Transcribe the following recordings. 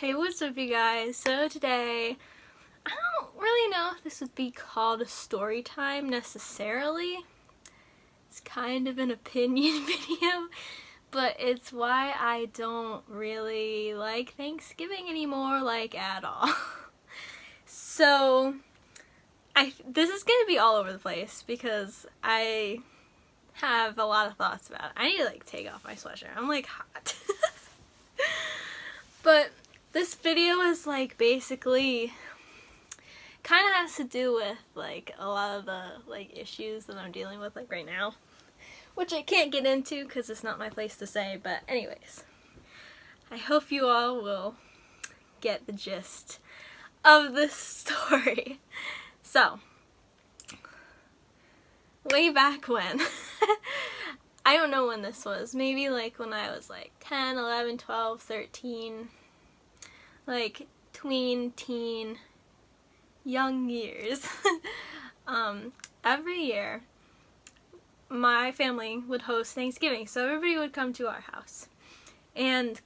Hey, what's up you guys? So today, I don't really know if this would be called a story time necessarily. It's kind of an opinion video, but it's why I don't really like Thanksgiving anymore, like at all. So, this is gonna be all over the place because I have a lot of thoughts about it. I need to like take off my sweatshirt. I'm like hot. But this video is like basically kind of has to do with like a lot of the like issues that I'm dealing with like right now, which I can't get into because it's not my place to say, but anyways, I hope you all will get the gist of this story. So, way back when, I don't know when this was, maybe like when I was like 10, 11, 12, 13, like tween, teen, young years. Every year my family would host Thanksgiving, so everybody would come to our house, and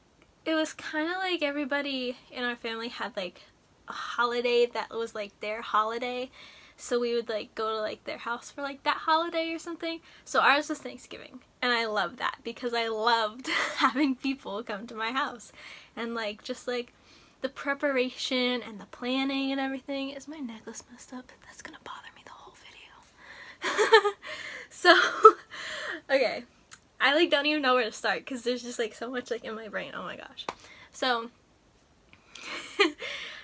it was kind of like everybody in our family had like a holiday that was like their holiday, so we would like go to like their house for like that holiday or something. So ours was Thanksgiving, and I loved that because I loved having people come to my house, and like just like the preparation and the planning and everything. Is my necklace messed up? That's gonna bother me the whole video. So, okay. I like don't even know where to start because there's just like so much like in my brain. Oh my gosh. So,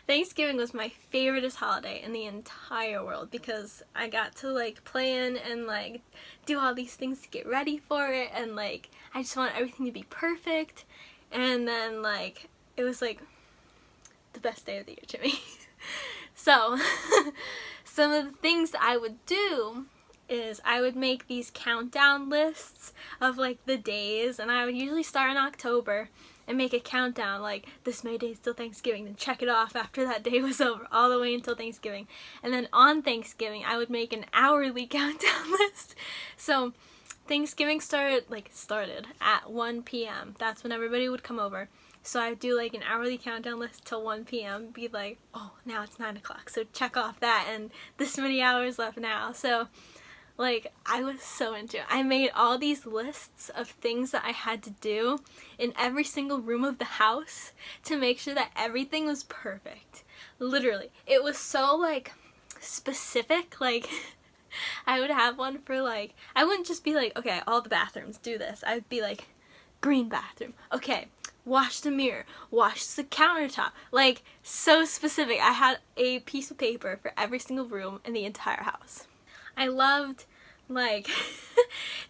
Thanksgiving was my favoriteest holiday in the entire world because I got to like plan and like do all these things to get ready for it, and like I just want everything to be perfect, and then like it was like the best day of the year to me. So, some of the things I would do is I would make these countdown lists of like the days, and I would usually start in October and make a countdown like this many days till Thanksgiving, then check it off after that day was over all the way until Thanksgiving. And then on Thanksgiving I would make an hourly countdown list. So Thanksgiving started at 1 p.m. That's when everybody would come over. So I would do like an hourly countdown list till 1 p.m. Be like, oh, now it's 9 o'clock, so check off that, and this many hours left now. So like I was so into it. I made all these lists of things that I had to do in every single room of the house to make sure that everything was perfect. Literally. It was so like specific. Like I would have one for like, I wouldn't just be like, okay, all the bathrooms do this. I'd be like, green bathroom. Okay, wash the mirror, wash the countertop. Like, so specific. I had a piece of paper for every single room in the entire house. I loved like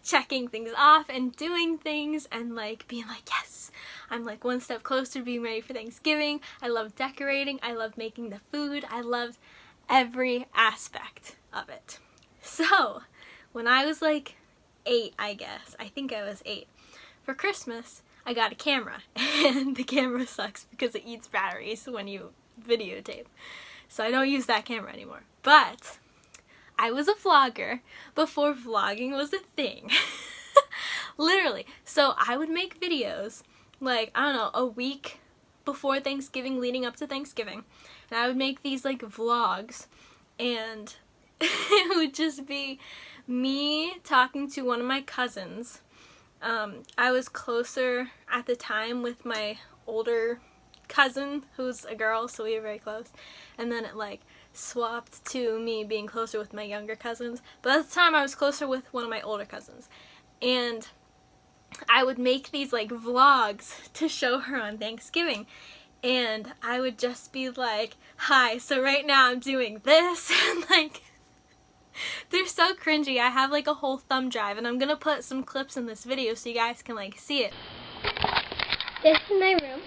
checking things off and doing things and like being like, yes, I'm like one step closer to being ready for Thanksgiving. I loved decorating. I loved making the food. I loved every aspect of it. So when I was like 8, I guess, I think I was 8, for Christmas I got a camera, and the camera sucks because it eats batteries when you videotape, so I don't use that camera anymore. But I was a vlogger before vlogging was a thing. Literally. So I would make videos like, I don't know, a week before Thanksgiving leading up to Thanksgiving, and I would make these like vlogs, and it would just be me talking to one of my cousins. I was closer at the time with my older cousin who's a girl, so we were very close, and then it like swapped to me being closer with my younger cousins, but at the time I was closer with one of my older cousins, and I would make these like vlogs to show her on Thanksgiving, and I would just be like, hi, so right now I'm doing this, and like they're so cringy. I have like a whole thumb drive, and I'm gonna put some clips in this video so you guys can like see it. This is my room.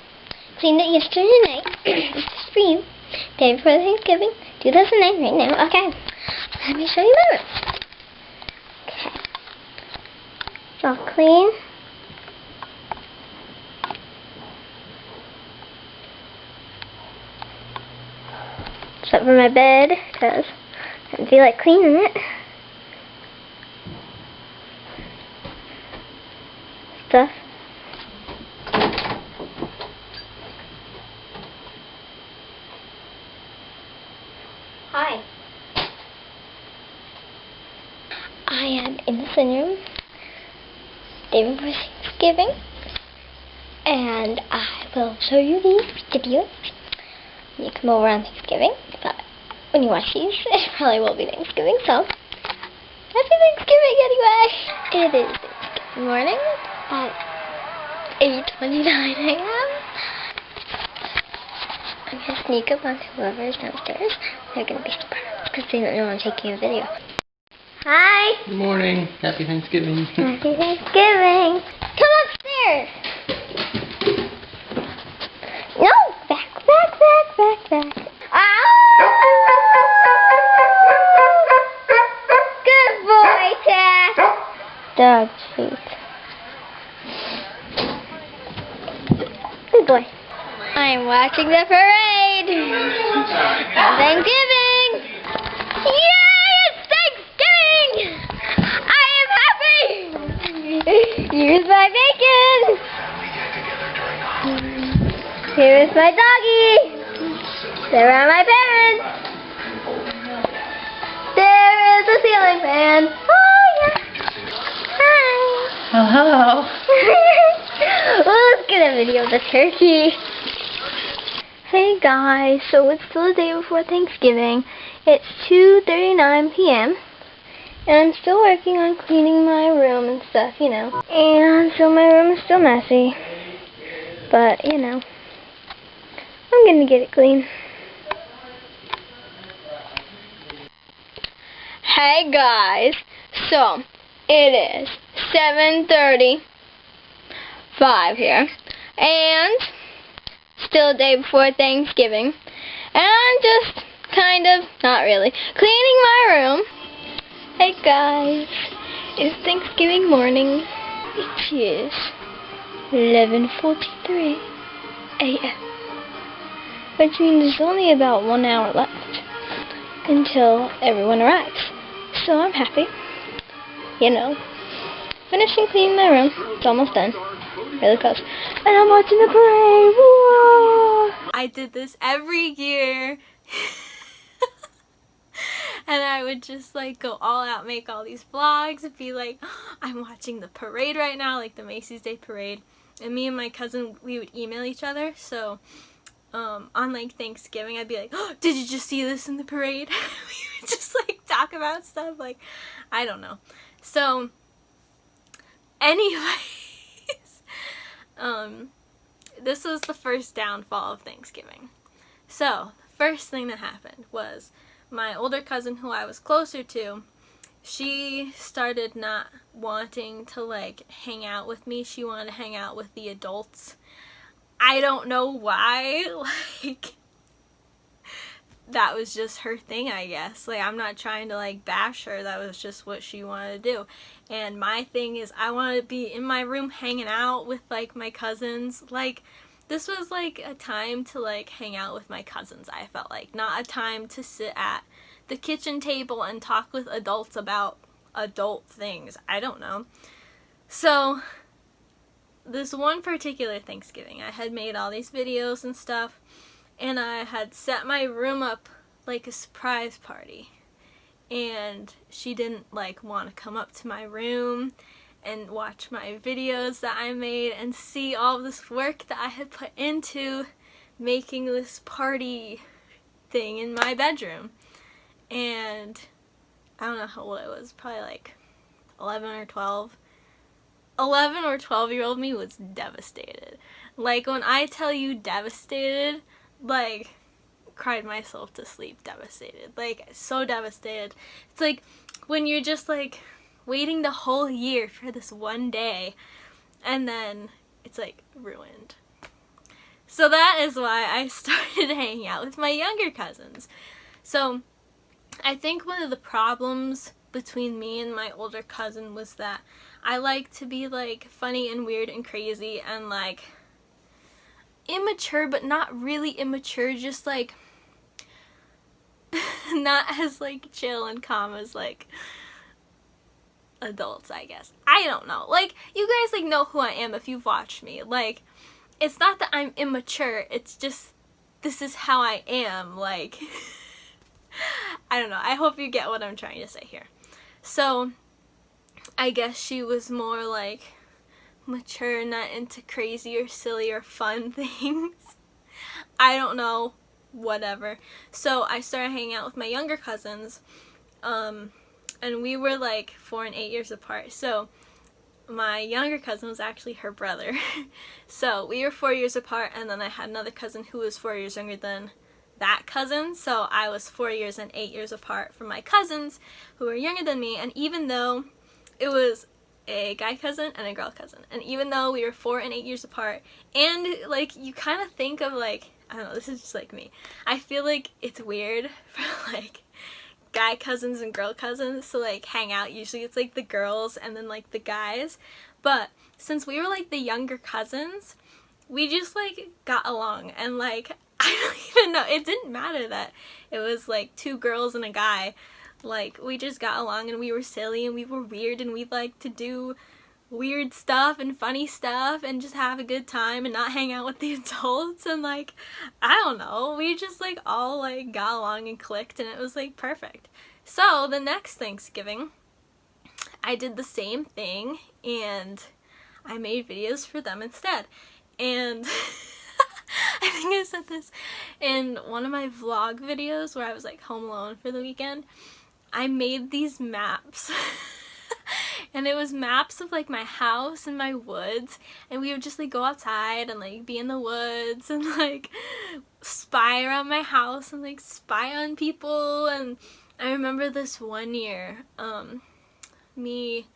Cleaned it yesterday night. This is for you. Day before Thanksgiving. 2009 right now. Okay. Let me show you my room. Okay. It's all clean. Except for my bed, because I didn't feel like cleaning it. Stuff. Hi. I am in the living room, day before Thanksgiving, and I will show you these videos. You come over on Thanksgiving, but when you watch these, it probably will be Thanksgiving, so happy Thanksgiving anyway! It is Thanksgiving morning at 8:29 a.m. I'm going to sneak up on whoever is downstairs. They're going to be surprised because they don't know I'm taking a video. Hi! Good morning. Happy Thanksgiving. Happy Thanksgiving! Come upstairs! No! Back. Good boy, Cat! Dog treat. Good boy. I'm watching the parade. Thanksgiving! Yay! It's Thanksgiving! I am happy! Here's my bacon! Here's my doggy! There are my parents! There is the ceiling fan! Oh yeah! Hi! Hello. Well, let's get a video of the turkey. Hey guys, so it's still the day before Thanksgiving. It's 2:39 p.m. and I'm still working on cleaning my room and stuff, you know. And so my room is still messy, but you know, I'm gonna get it clean. Hey guys, so it is 7:35 here, and still a day before Thanksgiving, and I'm just kind of, not really, cleaning my room. Hey guys, it's Thanksgiving morning. It is 11:43 a.m., which means there's only about 1 hour left until everyone arrives. So I'm happy, you know, finishing cleaning my room. It's almost done. Really close. And I'm watching the parade. Whoa! I did this every year. And I would just like go all out, make all these vlogs, and be like, I'm watching the parade right now, like the Macy's Day Parade. And me and my cousin, we would email each other. So on like Thanksgiving, I'd be like, oh, did you just see this in the parade? We would just like talk about stuff, like, I don't know. So anyways, this was the first downfall of Thanksgiving. So first thing that happened was my older cousin, who I was closer to, she started not wanting to like hang out with me. She wanted to hang out with the adults. I don't know why. Like, that was just her thing, I guess. Like, I'm not trying to like bash her. That was just what she wanted to do. And my thing is, I wanted to be in my room hanging out with like my cousins. Like, this was like a time to like hang out with my cousins, I felt like. Not a time to sit at the kitchen table and talk with adults about adult things. I don't know. So this one particular Thanksgiving, I had made all these videos and stuff, and I had set my room up like a surprise party. And she didn't like want to come up to my room and watch my videos that I made and see all this work that I had put into making this party thing in my bedroom. And I don't know how old I was, probably like 11 or 12. 11 or 12-year-old me was devastated. Like, when I tell you devastated, like, cried myself to sleep devastated. Like, so devastated. It's like when you're just like waiting the whole year for this one day, and then it's like ruined. So that is why I started hanging out with my younger cousins. So I think one of the problems between me and my older cousin was that I like to be like funny and weird and crazy and like immature, but not really immature, just like not as like chill and calm as like adults, I guess. I don't know. Like, you guys like know who I am if you've watched me. Like, it's not that I'm immature, it's just this is how I am. Like I don't know. I hope you get what I'm trying to say here. So, I guess she was more like mature, not into crazy or silly or fun things. I don't know. Whatever. So, I started hanging out with my younger cousins. And we were like 4 and 8 years apart. So, my younger cousin was actually her brother. So we were 4 years apart, and then I had another cousin who was 4 years younger than that cousin. So I was 4 years and 8 years apart from my cousins who were younger than me. And even though it was a guy cousin and a girl cousin, and even though we were 4 and 8 years apart, and like you kind of think of like, I don't know, this is just like me. I feel like it's weird for like guy cousins and girl cousins to like hang out. Usually it's like the girls and then like the guys, but since we were like the younger cousins, we just like got along. And like I don't even know, it didn't matter that it was like 2 girls and a guy. Like we just got along, and we were silly and we were weird, and we liked to do weird stuff and funny stuff and just have a good time and not hang out with the adults. And like, I don't know, we just like all like got along and clicked, and it was like perfect. So the next Thanksgiving I did the same thing, and I made videos for them instead. And I think I said this in one of my vlog videos where I was like home alone for the weekend. I made these maps and it was maps of like my house and my woods, and we would just like go outside and like be in the woods and like spy around my house and like spy on people. And I remember this one year, me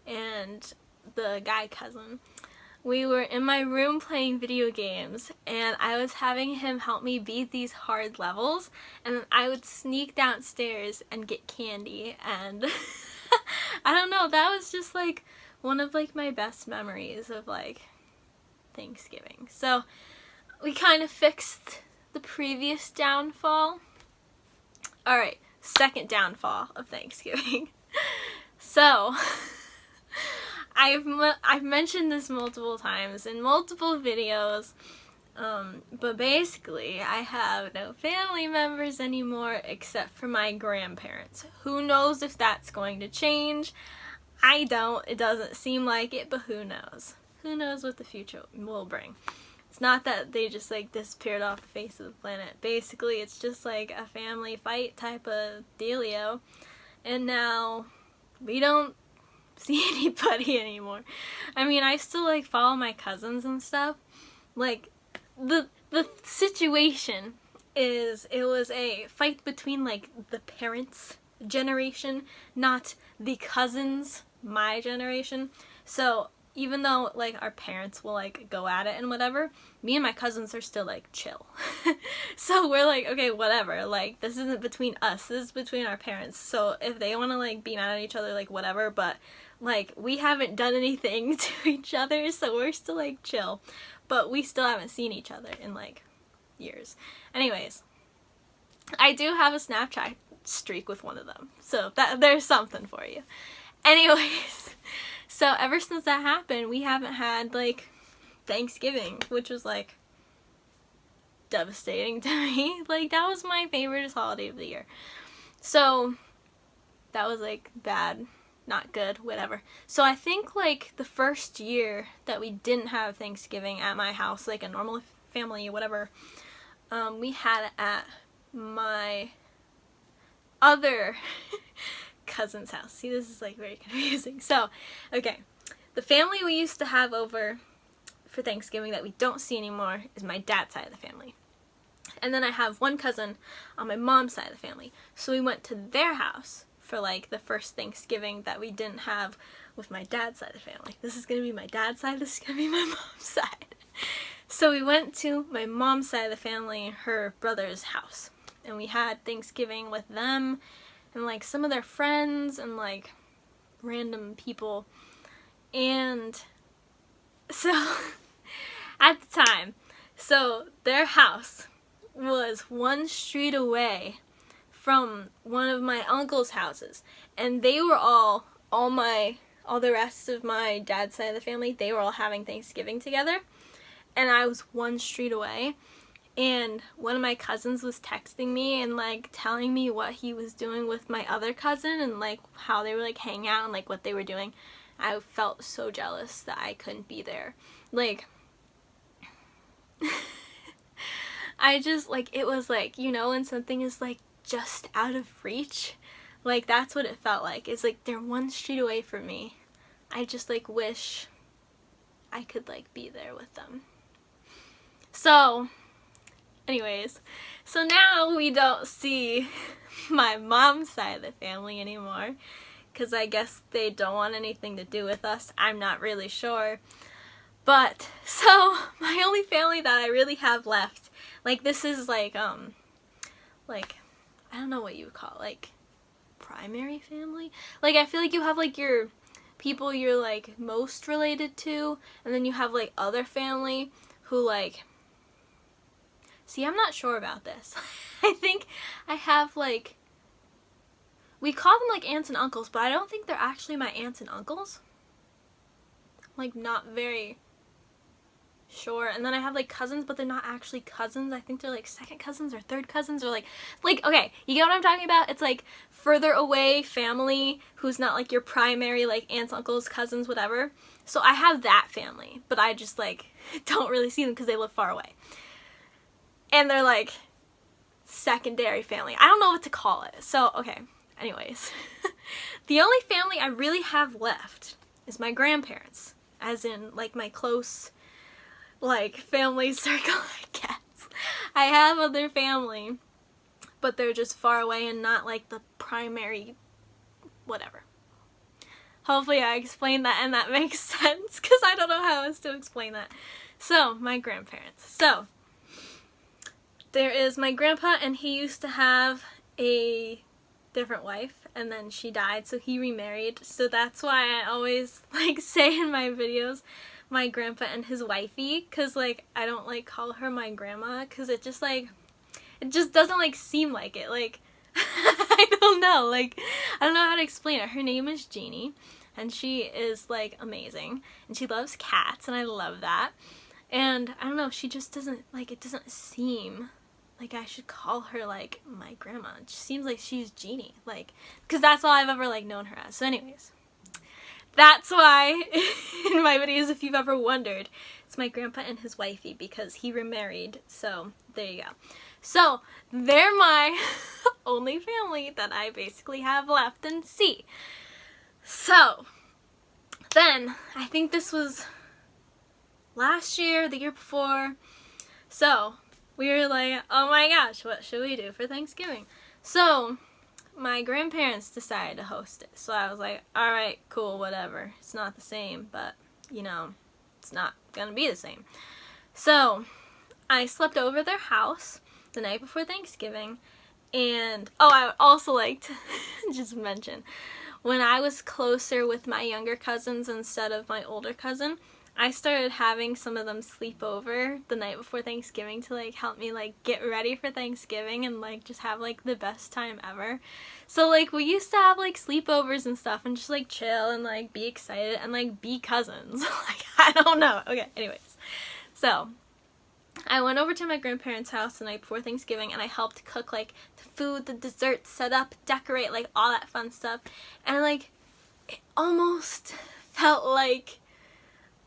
and the guy cousin, we were in my room playing video games, and I was having him help me beat these hard levels, and I would sneak downstairs and get candy. And I don't know, that was just like one of like my best memories of like Thanksgiving. So we kind of fixed the previous downfall. Alright, second downfall of Thanksgiving. So I've mentioned this multiple times in multiple videos, but basically I have no family members anymore except for my grandparents. Who knows if that's going to change? I don't. It doesn't seem like it, but who knows? Who knows what the future will bring? It's not that they just like disappeared off the face of the planet. Basically, it's just like a family fight type of dealio, and now we don't see anybody anymore. I mean, I still like follow my cousins and stuff. Like the situation is, it was a fight between like the parents' generation, not the cousins, my generation. So even though like our parents will like go at it and whatever, me and my cousins are still like chill. So we're like, okay, whatever, like this isn't between us, this is between our parents. So if they want to like be mad at each other, like whatever, but like we haven't done anything to each other, so we're still like chill. But we still haven't seen each other in like years. Anyways, I do have a Snapchat streak with one of them, so that there's something for you. Anyways, so ever since that happened, we haven't had like Thanksgiving, which was like devastating to me. Like that was my favorite holiday of the year. So that was like bad, not good, whatever. So I think like the first year that we didn't have Thanksgiving at my house, like a normal family, whatever, we had it at my other cousin's house. See, this is like very confusing. So, okay, the family we used to have over for Thanksgiving that we don't see anymore is my dad's side of the family. And then I have one cousin on my mom's side of the family. So we went to their house for like the first Thanksgiving that we didn't have with my dad's side of the family. This is going to be my dad's side, this is going to be my mom's side. So we went to my mom's side of the family, her brother's house. And we had Thanksgiving with them and like some of their friends and like random people. And so at the time, so their house was 1 street away from one of my uncle's houses, and they were all the rest of my dad's side of the family, they were all having Thanksgiving together, and I was 1 street away. and one of my cousins was texting me and like telling me what he was doing with my other cousin and like how they were like hanging out and like what they were doing. I felt so jealous that I couldn't be there. Like I just like, it was like, you know, when something is like just out of reach, like that's what it felt like. It's like they're one street away from me. I just like wish I could like be there with them. So anyways, so now we don't see my mom's side of the family anymore because I guess they don't want anything to do with us. I'm not really sure. But so my only family that I really have left, like this is like I don't know what you would call it, like primary family. Like I feel like you have like your people you're like most related to, and then you have like other family who like, see, I'm not sure about this. I think I have like, we call them like aunts and uncles, but I don't think they're actually my aunts and uncles. Like not very sure. And then I have like cousins, but they're not actually cousins. I think they're like second cousins or third cousins, or like okay, you get what I'm talking about? It's like further away family who's not like your primary like aunts, uncles, cousins, whatever. So I have that family, but I just like don't really see them because they live far away. And they're like secondary family. I don't know what to call it. So okay, anyways. The only family I really have left is my grandparents, as in like my close like family circle, I guess. I have other family, but they're just far away and not like the primary whatever. Hopefully I explained that and that makes sense, because I don't know how else to explain that. So my grandparents. So there is my grandpa, and he used to have a different wife, and then she died, so he remarried. So that's why I always like say in my videos my grandpa and his wifey, because like I don't like call her my grandma, because it just like, it just doesn't like seem like it. Like I don't know, like I don't know how to explain it. Her name is Jeannie, and she is like amazing, and she loves cats, and I love that. And I don't know, she just doesn't like, it doesn't seem like I should call her like my grandma. It just seems like she's Jeannie, like, because that's all I've ever like known her as. So anyways, that's why in my videos, if you've ever wondered, it's my grandpa and his wifey, because he remarried. So there you go. So they're my only family that I basically have left and see. So then I think this was last year, the year before. So we were like, oh my gosh, what should we do for Thanksgiving? So my grandparents decided to host it. So I was like, alright, cool, whatever. It's not the same, but, you know, it's not gonna be the same. So I slept over their house the night before Thanksgiving. And, oh, I would also like to just mention, when I was closer with my younger cousins instead of my older cousin, I started having some of them sleep over the night before Thanksgiving to like help me like get ready for Thanksgiving and like just have like the best time ever. So like we used to have like sleepovers and stuff and just like chill and like be excited and like be cousins. Like I don't know. Okay, anyways. So I went over to my grandparents' house the night before Thanksgiving, and I helped cook like the food, the desserts, set up, decorate, like all that fun stuff. And like it almost felt like,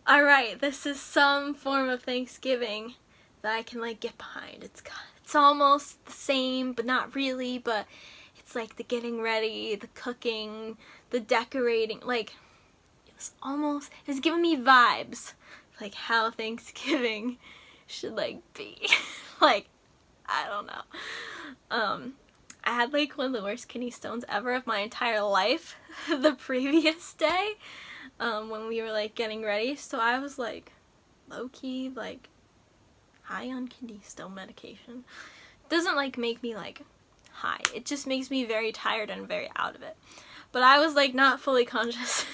alright, this is some form of Thanksgiving that I can like get behind. It's almost the same, but not really, but it's like the getting ready, the cooking, the decorating, like it was giving me vibes like how Thanksgiving should like be. Like, I don't know. I had like one of the worst kidney stones ever of my entire life the previous day. When we were like getting ready, so I was like low-key like high on kidney stone medication. It doesn't like make me like high, it just makes me very tired and very out of it. But I was like not fully conscious.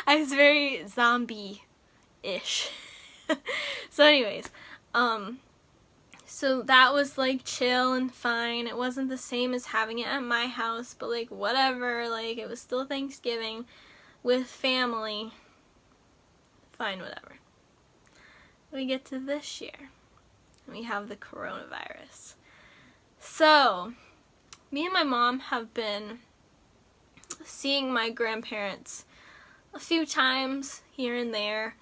I was very zombie-ish. So anyways, so that was like chill and fine. It wasn't the same as having it at my house, but like whatever, like it was still Thanksgiving with family. Fine, whatever. We get to this year. we have the coronavirus. So, me and my mom have been seeing my grandparents a few times here and there,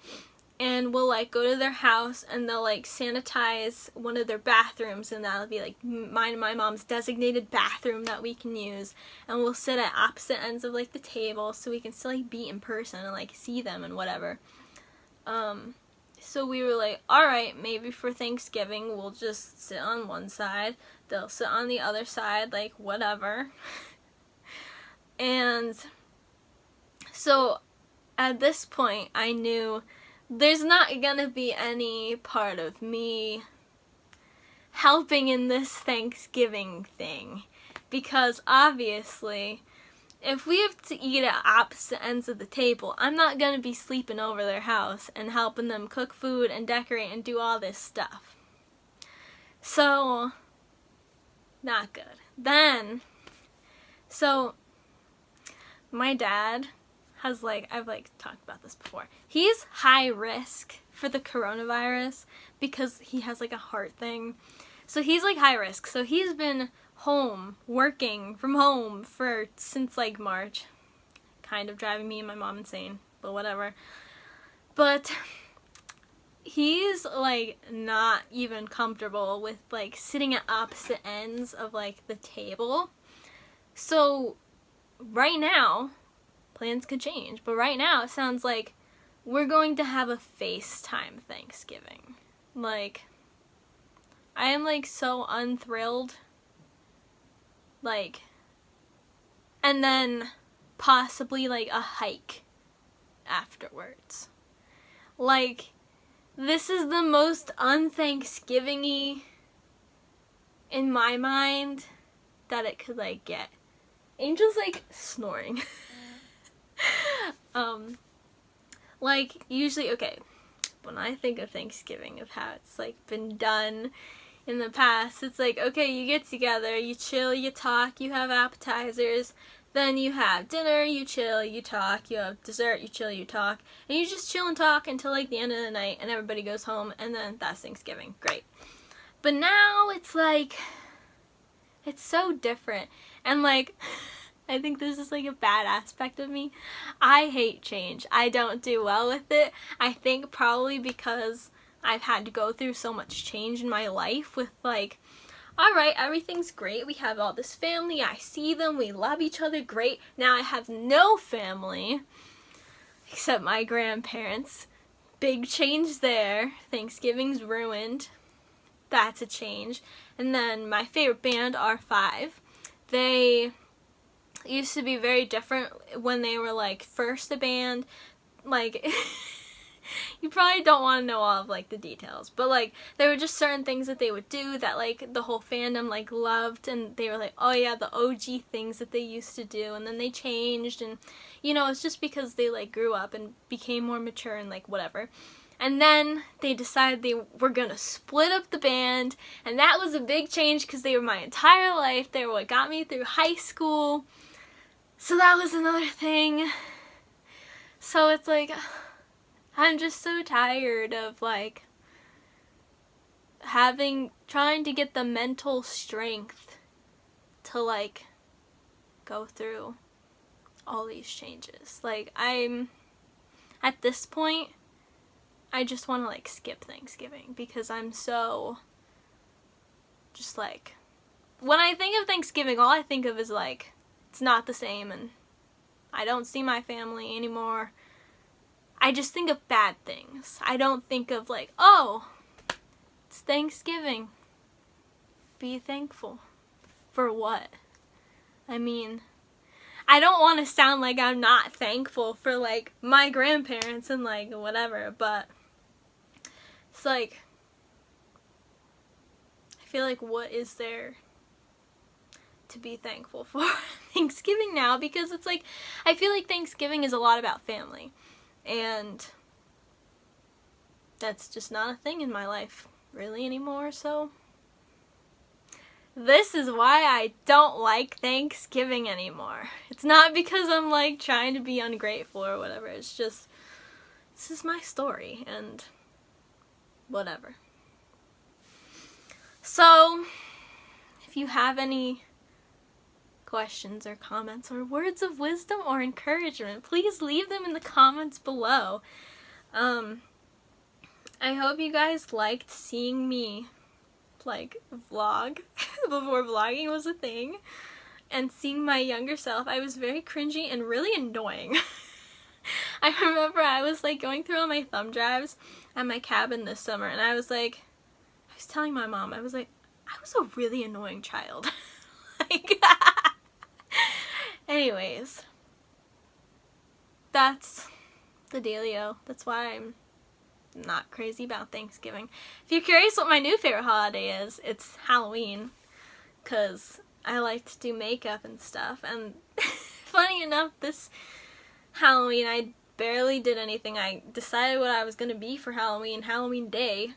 and we'll like go to their house and they'll like sanitize one of their bathrooms, and that'll be like mine and my mom's designated bathroom that we can use, and we'll sit at opposite ends of like the table so we can still like be in person and like see them and whatever. So we were like, alright, maybe for Thanksgiving we'll just sit on one side, they'll sit on the other side, like whatever. And so at this point I knew there's not gonna be any part of me helping in this Thanksgiving thing, because obviously if we have to eat at opposite ends of the table, I'm not gonna be sleeping over their house and helping them cook food and decorate and do all this stuff. So, not good. Then, so my dad has like, I've like talked about this before, he's high risk for the coronavirus because he has like a heart thing. So he's like high risk. So he's been home, working from home since like March. Kind of driving me and my mom insane, but whatever. But he's like not even comfortable with like sitting at opposite ends of like the table. So right now, plans could change, but right now it sounds like we're going to have a FaceTime Thanksgiving. Like, I am like so unthrilled. Like, and then possibly like a hike afterwards. Like, this is the most un-Thanksgiving-y in my mind that it could like get. Angel's like snoring. Like, usually, okay, when I think of Thanksgiving, of how it's like been done in the past, it's like, okay, you get together, you chill, you talk, you have appetizers, then you have dinner, you chill, you talk, you have dessert, you chill, you talk, and you just chill and talk until like the end of the night, and everybody goes home, and then that's Thanksgiving. Great. But now it's like, it's so different, and like, I think this is like a bad aspect of me. I hate change. I don't do well with it. I think probably because I've had to go through so much change in my life with like, alright, everything's great. We have all this family. I see them. We love each other. Great. Now I have no family except my grandparents. Big change there. Thanksgiving's ruined. That's a change. And then my favorite band, R5, they used to be very different when they were like first a band. Like, you probably don't want to know all of like the details, but like there were just certain things that they would do that like the whole fandom like loved, and they were like, oh yeah, the OG things that they used to do, and then they changed, and you know, it's just because they like grew up and became more mature and like whatever. And then they decided they were gonna split up the band, and that was a big change because they were my entire life. They were what got me through high school. So that was another thing. So it's like, I'm just so tired of like trying to get the mental strength to like go through all these changes. Like, I'm at this point, I just want to like skip Thanksgiving because I'm so just like, when I think of Thanksgiving, all I think of is like, it's not the same, and I don't see my family anymore. I just think of bad things. I don't think of like, oh, it's Thanksgiving. Be thankful. For what? I mean, I don't want to sound like I'm not thankful for like my grandparents and like whatever, but it's like, I feel like what is there to be thankful for Thanksgiving now? Because it's like, I feel like Thanksgiving is a lot about family, and that's just not a thing in my life really anymore. So this is why I don't like Thanksgiving anymore. It's not because I'm like trying to be ungrateful or whatever. It's just, this is my story and whatever. So, if you have any questions or comments or words of wisdom or encouragement, please leave them in the comments below. I hope you guys liked seeing me like vlog before vlogging was a thing, and seeing my younger self. I was very cringy and really annoying. I remember I was like going through all my thumb drives at my cabin this summer, and I was telling my mom, I was like, I was a really annoying child. Like, anyways, that's the dealio. That's why I'm not crazy about Thanksgiving. If you're curious what my new favorite holiday is, it's Halloween, because I like to do makeup and stuff. And funny enough, this Halloween I barely did anything. I decided what I was going to be for Halloween Day.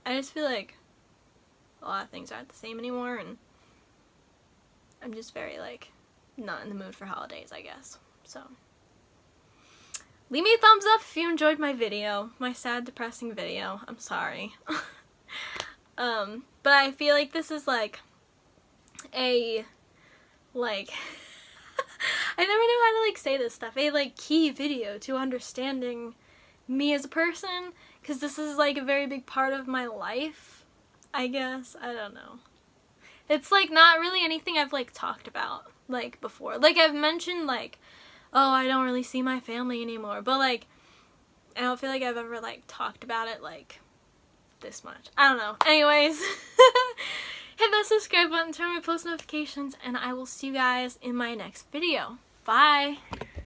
I just feel like a lot of things aren't the same anymore, and I'm just very like not in the mood for holidays, I guess. So leave me a thumbs up if you enjoyed my video, my sad, depressing video. I'm sorry. But I feel like this is like a, like, I never know how to like say this stuff, a like key video to understanding me as a person, because this is like a very big part of my life, I guess. I don't know. It's like not really anything I've like talked about like before. Like I've mentioned like, oh, I don't really see my family anymore, but like I don't feel like I've ever like talked about it like this much. I don't know. Anyways, hit that subscribe button, turn on my post notifications, and I will see you guys in my next video. Bye!